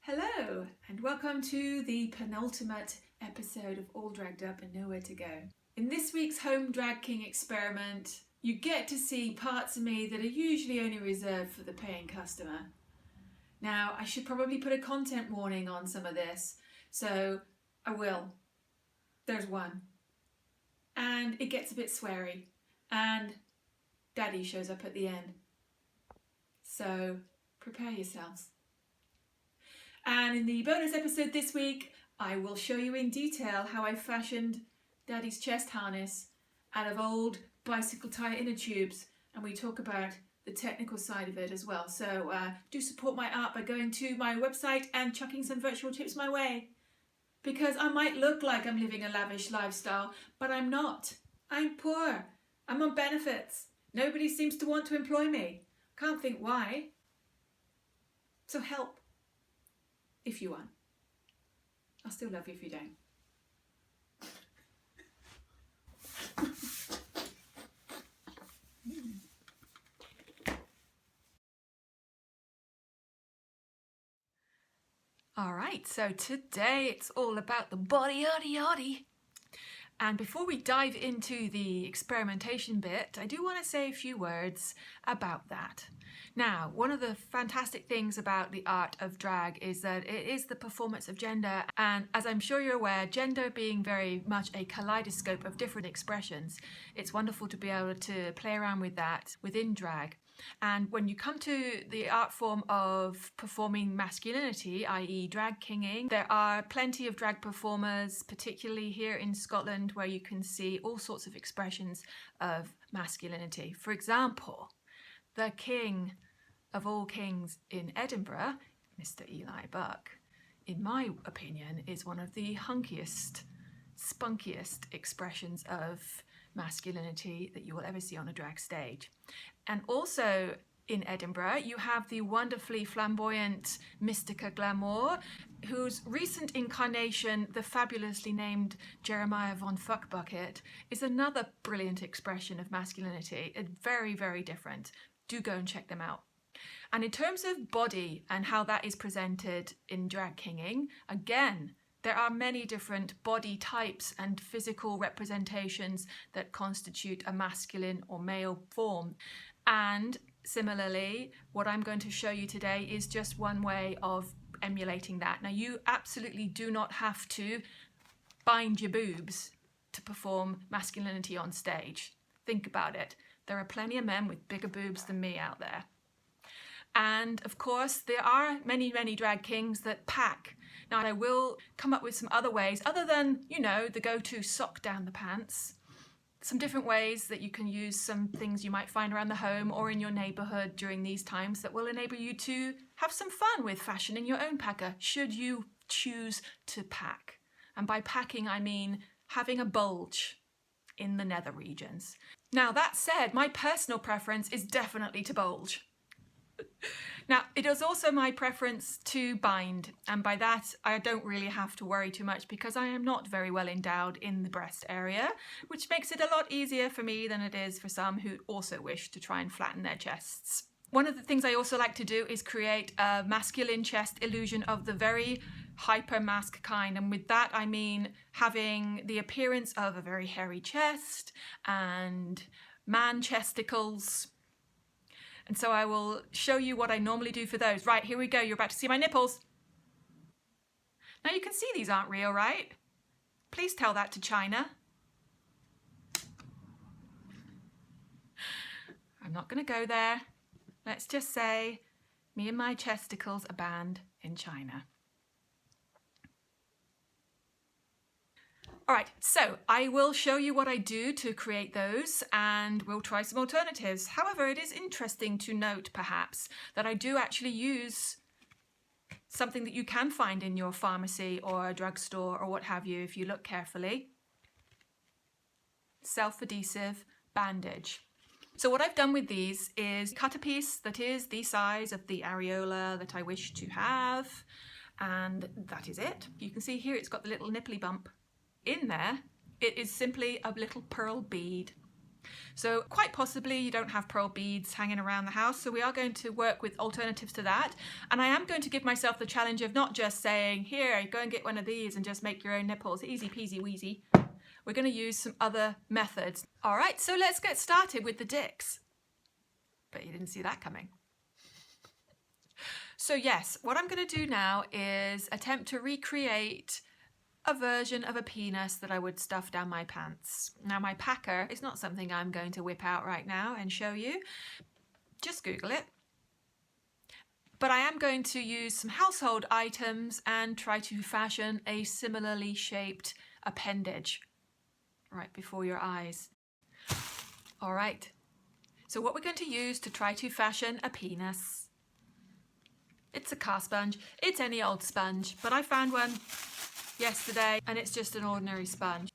Hello and welcome to the penultimate episode of All Dragged Up and Nowhere to Go. In this week's Home Drag King experiment, you get to see parts of me that are usually only reserved for the paying customer. Now, I should probably put a content warning on some of this, so I will. There's one. And it gets a bit sweary, and Daddy shows up at the end. So prepare yourselves. And in the bonus episode this week, I will show you in detail how I fashioned Daddy's chest harness out of old bicycle tyre inner tubes, and we talk about the technical side of it as well. So do support my art by going to my website and chucking some virtual tips my way. Because I might look like I'm living a lavish lifestyle, but I'm not. I'm poor. I'm on benefits. Nobody seems to want to employ me. Can't think why. So help. If you want. I'll still love you if you don't. Alright, so today it's all about the body-body-ody. And before we dive into the experimentation bit, I do want to say a few words about that. Now, one of the fantastic things about the art of drag is that it is the performance of gender, and as I'm sure you're aware, gender being very much a kaleidoscope of different expressions, it's wonderful to be able to play around with that within drag. And when you come to the art form of performing masculinity, i.e. drag kinging, there are plenty of drag performers, particularly here in Scotland, where you can see all sorts of expressions of masculinity. For example, the king of all kings in Edinburgh, Mr. Eli Buck, in my opinion, is one of the hunkiest, spunkiest expressions of masculinity that you will ever see on a drag stage. And also in Edinburgh, you have the wonderfully flamboyant Mystika Glamour, whose recent incarnation, the fabulously named Jeremiah von Fuckbucket, is another brilliant expression of masculinity. It's very, very different. Do go and check them out. And in terms of body and how that is presented in drag kinging, again, there are many different body types and physical representations that constitute a masculine or male form. And similarly, what I'm going to show you today is just one way of emulating that. Now, you absolutely do not have to bind your boobs to perform masculinity on stage. Think about it. There are plenty of men with bigger boobs than me out there. And of course, there are many, many drag kings that pack. Now, I will come up with some other ways, other than, you know, the go-to sock down the pants. Some different ways that you can use some things you might find around the home or in your neighbourhood during these times that will enable you to have some fun with fashioning your own packer, should you choose to pack. And by packing, I mean having a bulge in the nether regions. Now, that said, my personal preference is definitely to bulge. Now, it is also my preference to bind, and by that I don't really have to worry too much because I am not very well endowed in the breast area, which makes it a lot easier for me than it is for some who also wish to try and flatten their chests. One of the things I also like to do is create a masculine chest illusion of the very hyper mask kind, and with that I mean having the appearance of a very hairy chest and man chesticles. And so I will show you what I normally do for those. Right, here we go. You're about to see my nipples. Now you can see these aren't real, right? Please tell that to China. I'm not going to go there. Let's just say me and my chesticles are banned in China. All right, so I will show you what I do to create those and we'll try some alternatives. However, it is interesting to note perhaps that I do actually use something that you can find in your pharmacy or a drugstore or what have you if you look carefully. Self-adhesive bandage. So what I've done with these is cut a piece that is the size of the areola that I wish to have, and that is it. You can see here it's got the little nipply bump. In there, it is simply a little pearl bead. So quite possibly you don't have pearl beads hanging around the house, so we are going to work with alternatives to that. And I am going to give myself the challenge of not just saying, here, go and get one of these and just make your own nipples, easy peasy wheezy. We're going to use some other methods. All right, so let's get started with the dicks. But you didn't see that coming. So yes, what I'm going to do now is attempt to recreate a version of a penis that I would stuff down my pants. Now my packer is not something I'm going to whip out right now and show you. Just Google it. But I am going to use some household items and try to fashion a similarly shaped appendage right before your eyes. All right. So what we're going to use to try to fashion a penis. It's a car sponge. It's any old sponge, but I found one yesterday and it's just an ordinary sponge.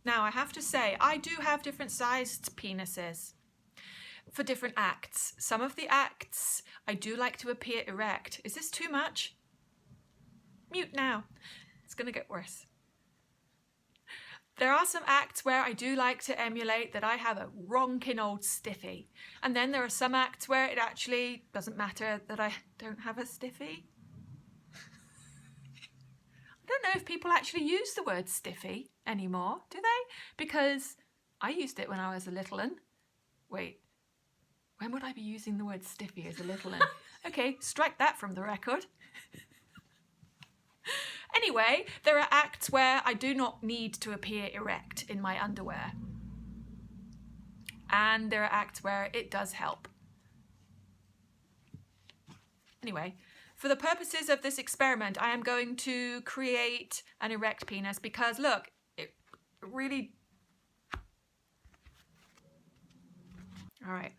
Now I have to say, I do have different sized penises for different acts. Some of the acts I do like to appear erect. Is this too much? Mute now. It's gonna get worse. There are some acts where I do like to emulate that I have a ronking old stiffy. And then there are some acts where it actually doesn't matter that I don't have a stiffy. I don't know if people actually use the word stiffy anymore, do they? Because I used it when I was a little un. Wait, when would I be using the word stiffy as a little un? Okay, strike that from the record. Anyway, there are acts where I do not need to appear erect in my underwear. And there are acts where it does help. Anyway, for the purposes of this experiment, I am going to create an erect penis because look, it really... All right.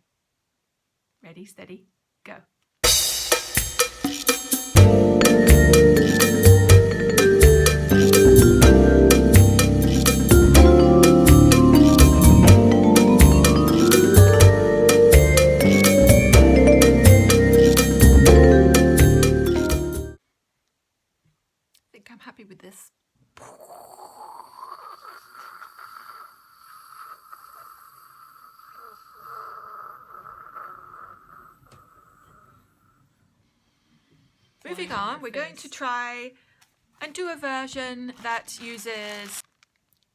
Ready, steady, go. I'm happy with this. Moving on, we're going to try and do a version that uses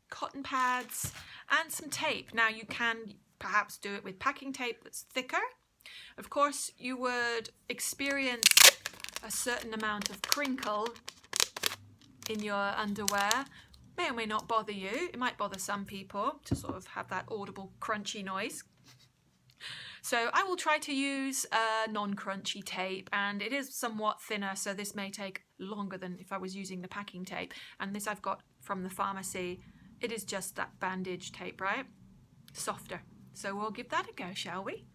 cotton pads and some tape. Now you can perhaps do it with packing tape that's thicker. Of course, you would experience a certain amount of crinkle in your underwear. May or may not bother you. It might bother some people to sort of have that audible crunchy noise. So I will try to use a non-crunchy tape, and it is somewhat thinner, so this may take longer than if I was using the packing tape. And this I've got from the pharmacy. It is just that bandage tape, right? Softer. So we'll give that a go, shall we?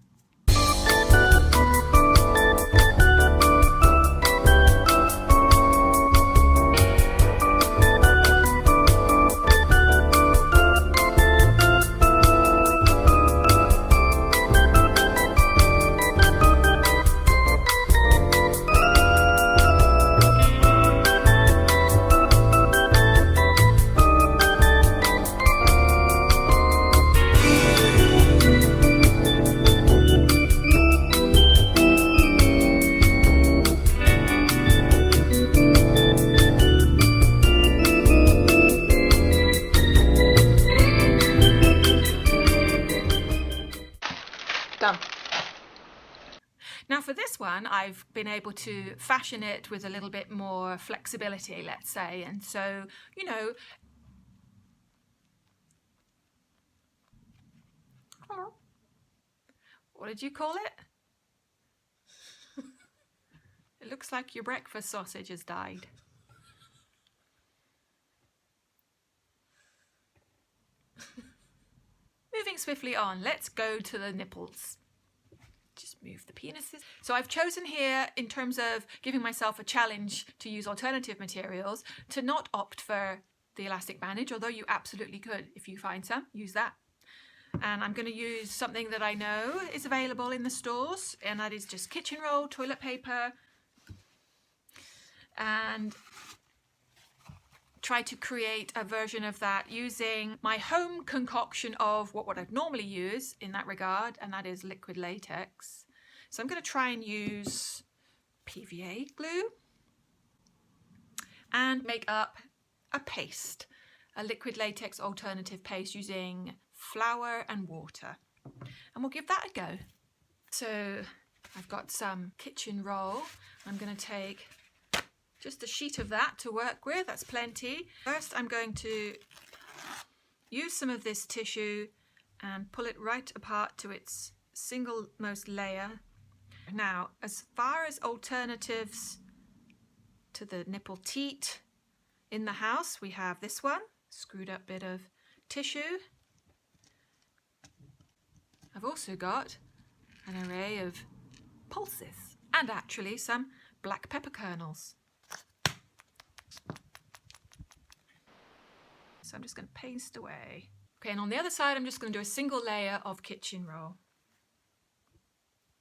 Now for this one, I've been able to fashion it with a little bit more flexibility, let's say. And so, you know, what did you call it? It looks like your breakfast sausage has died. Moving swiftly on, let's go to the nipples. Just move the penises. So I've chosen here, in terms of giving myself a challenge to use alternative materials, to not opt for the elastic bandage, although you absolutely could. If you find some, use that. And I'm going to use something that I know is available in the stores, and that is just kitchen roll, toilet paper, and try to create a version of that using my home concoction of what I'd normally use in that regard, and that is liquid latex. So I'm going to try and use PVA glue and make up a paste, a liquid latex alternative paste using flour and water. And we'll give that a go. So I've got some kitchen roll. I'm going to take just a sheet of that to work with. That's plenty. First, I'm going to use some of this tissue and pull it right apart to its single-most layer. Now, as far as alternatives to the nipple teat in the house, we have this one, screwed up bit of tissue. I've also got an array of pulses and actually some black pepper kernels. So I'm just going to paste away. Okay, and on the other side, I'm just going to do a single layer of kitchen roll.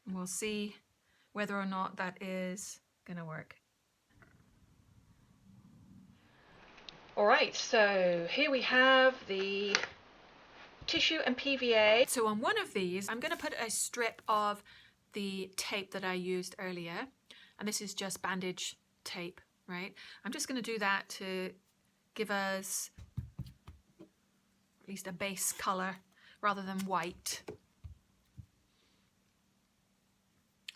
And we'll see whether or not that is going to work. All right, so here we have the tissue and PVA. So on one of these, I'm going to put a strip of the tape that I used earlier. And this is just bandage tape, right? I'm just going to do that to give us at least a base color rather than white.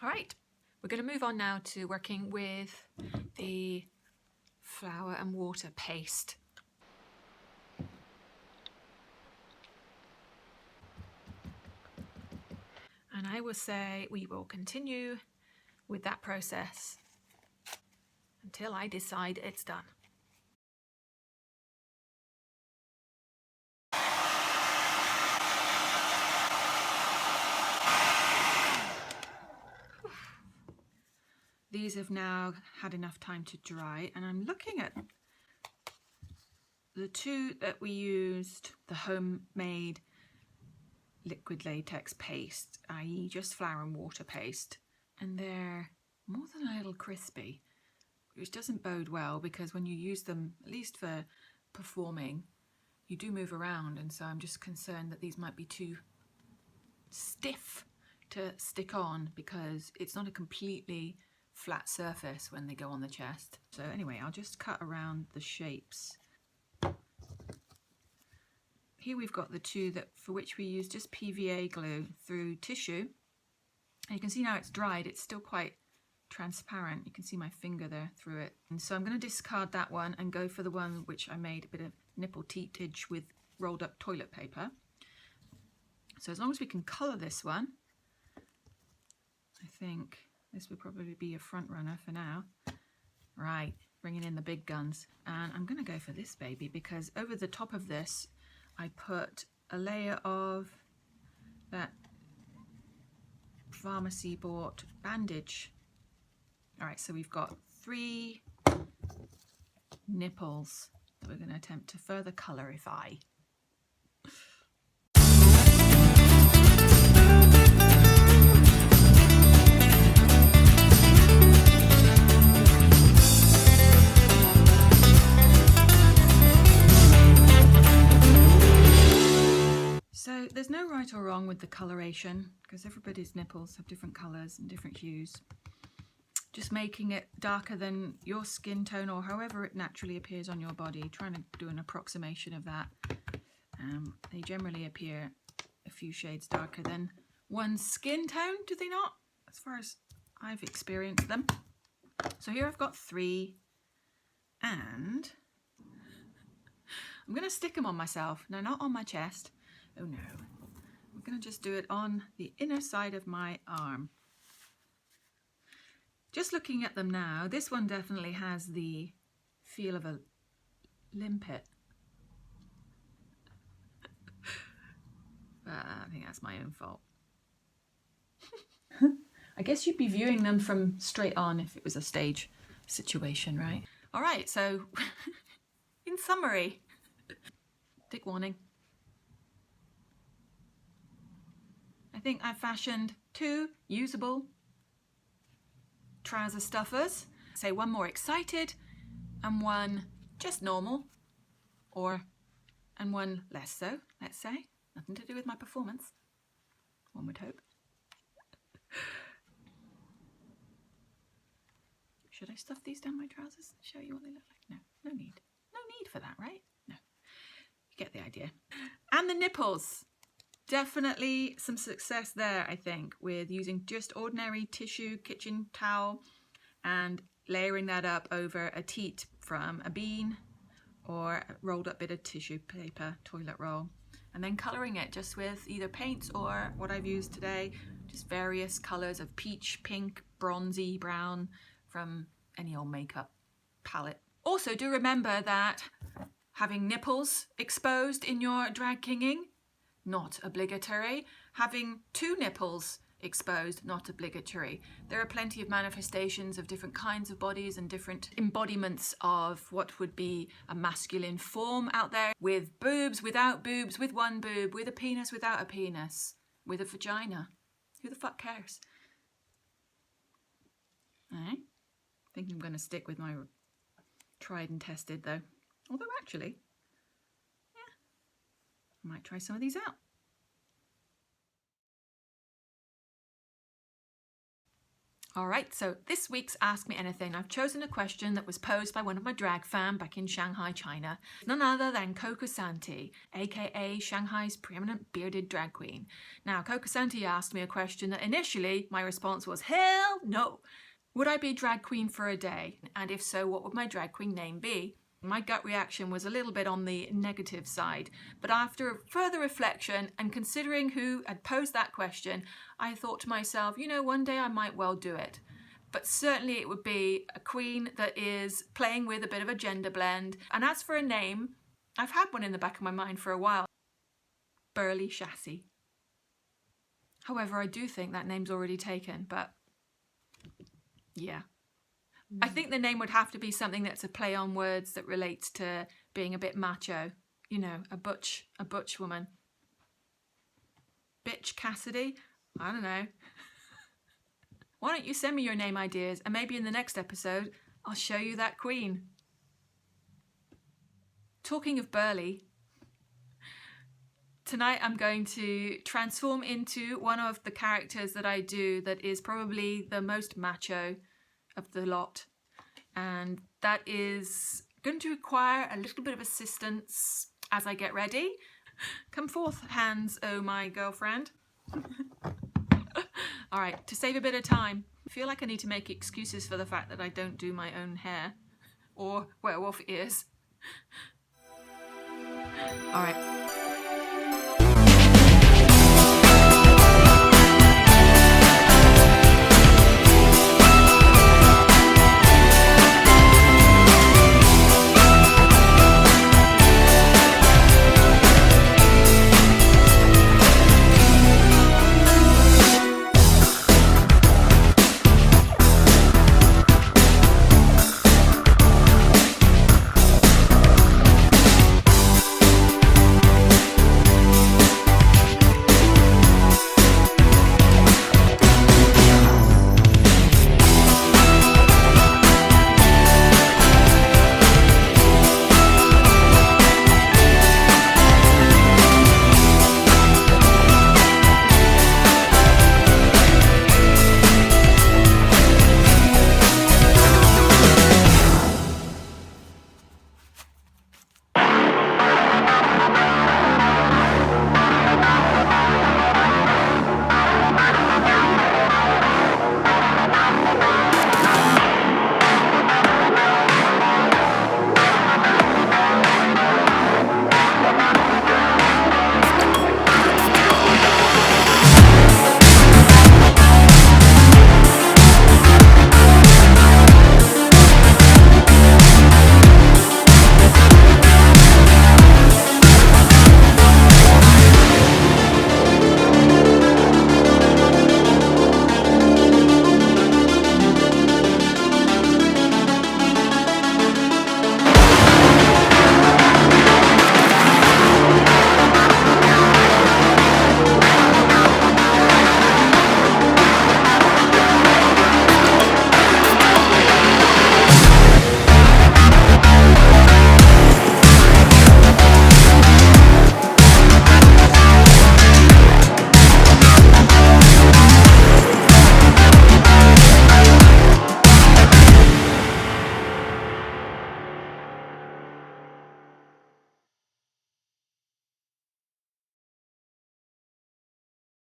All right, we're going to move on now to working with the flour and water paste. And I will say we will continue with that process until I decide it's done. These have now had enough time to dry, and I'm looking at the two that we used, the homemade liquid latex paste, i.e. just flour and water paste, and they're more than a little crispy, which doesn't bode well because when you use them, at least for performing, you do move around, and so I'm just concerned that these might be too stiff to stick on because it's not a completely flat surface when they go on the chest. So anyway, I'll just cut around the shapes. Here we've got the two that for which we use just PVA glue through tissue. And you can see now it's dried, it's still quite transparent. You can see my finger there through it. And so I'm going to discard that one and go for the one which I made a bit of nipple teatage with rolled up toilet paper. So as long as we can colour this one, I think this would probably be a front runner for now. Right, bringing in the big guns. And I'm going to go for this baby because over the top of this, I put a layer of that pharmacy bought bandage. All right, so we've got 3 nipples that we're going to attempt to further colorify. So there's no right or wrong with the coloration because everybody's nipples have different colours and different hues. Just making it darker than your skin tone or however it naturally appears on your body, trying to do an approximation of that. They generally appear a few shades darker than one's skin tone, do they not? As far as I've experienced them. So here I've got 3 and I'm going to stick them on myself. No, not on my chest. Oh no, I'm going to just do it on the inner side of my arm. Just looking at them now, this one definitely has the feel of a limpet. I think that's my own fault. I guess you'd be viewing them from straight on if it was a stage situation, right? All right, so in summary, tick warning. I think I've fashioned 2 usable trouser stuffers. Say one more excited and one just normal. and one less so, let's say. Nothing to do with my performance, one would hope. Should I stuff these down my trousers and show you what they look like? No need. No need for that, right? No. You get the idea. And the nipples. Definitely some success there, I think, with using just ordinary tissue, kitchen towel, and layering that up over a teat from a bean or a rolled up bit of tissue paper, toilet roll, and then colouring it just with either paints or what I've used today, just various colours of peach, pink, bronzy, brown, from any old makeup palette. Also, do remember that having nipples exposed in your drag kinging, not obligatory. Having 2 nipples exposed, not obligatory. There are plenty of manifestations of different kinds of bodies and different embodiments of what would be a masculine form out there, with boobs, without boobs, with one boob, with a penis, without a penis, with a vagina. Who the fuck cares? I think I'm going to stick with my tried and tested though. Although actually, yeah, I might try some of these out. Alright, so this week's Ask Me Anything, I've chosen a question that was posed by one of my drag fans back in Shanghai, China. None other than Cocosanti, aka Shanghai's preeminent bearded drag queen. Now, Cocosanti asked me a question that initially my response was, hell no! Would I be a drag queen for a day? And if so, what would my drag queen name be? My gut reaction was a little bit on the negative side, but after further reflection and considering who had posed that question, I thought to myself, you know, one day I might well do it. But certainly it would be a queen that is playing with a bit of a gender blend. And as for a name, I've had one in the back of my mind for a while. Burly Chassis. However, I do think that name's already taken, but yeah. I think the name would have to be something that's a play on words that relates to being a bit macho. You know, a butch woman. Bitch Cassidy? I don't know. Why don't you send me your name ideas and maybe in the next episode I'll show you that queen. Talking of burly, tonight I'm going to transform into one of the characters that I do that is probably the most macho of the lot, and that is going to require a little bit of assistance as I get ready. Come forth, hands, oh my girlfriend. Alright, to save a bit of time, I feel like I need to make excuses for the fact that I don't do my own hair or werewolf ears. Alright.